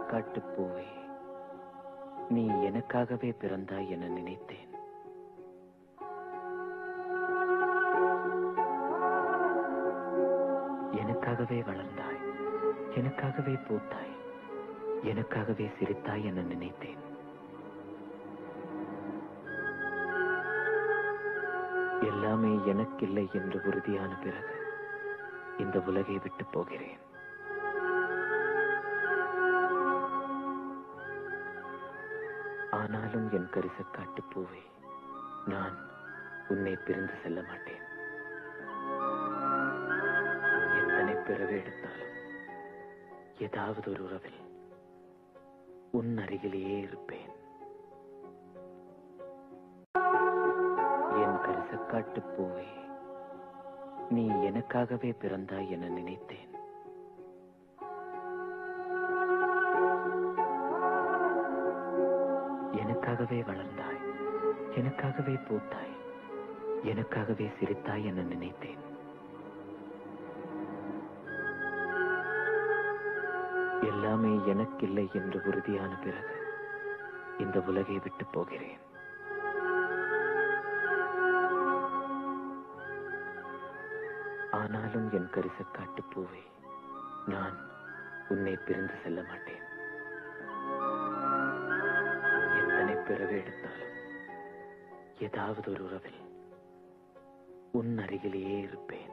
கரிசக்காட்டு பூவே, நீ எனக்காகவே பிறந்தாய் என நினைத்தேன். எனக்காகவே வளர்ந்தாய், எனக்காகவே பூத்தாய், எனக்காகவே சிரித்தாய் என நினைத்தேன். எல்லாமே எனக்கில்லை என்று உறுதியான பிறகு இந்த உலகை விட்டு போகிறேன். ஆனாலும் என் கரிசக்காட்டு பூவே, நான் உன்னை பிரிந்து செல்ல மாட்டேன். எத்தனை பிறவி எடுத்தாலும் ஏதாவது ஒரு உறவில் உன் அருகிலேயே இருப்பேன். என் கரிசக்காட்டு பூவே, நீ எனக்காகவே பிறந்தாய் என நினைத்தேன். எனக்காகவே வளர்ந்தாய், எனக்காகவே பூத்தாய், எனக்காகவே சிரித்தாய் என நினைத்தேன். எல்லாமே எனக்கில்லை என்று உறுதியான பிறகு இந்த உலகை விட்டு போகிறேன். ஆனாலும் என் கரிசக்காட்டு பூவே, நான் உன்னை பிரிந்து செல்ல மாட்டேன். எத்தனை பிறவி எடுத்தாலும் ஏதாவது ஒரு உறவில் உன் அருகிலேயே இருப்பேன்.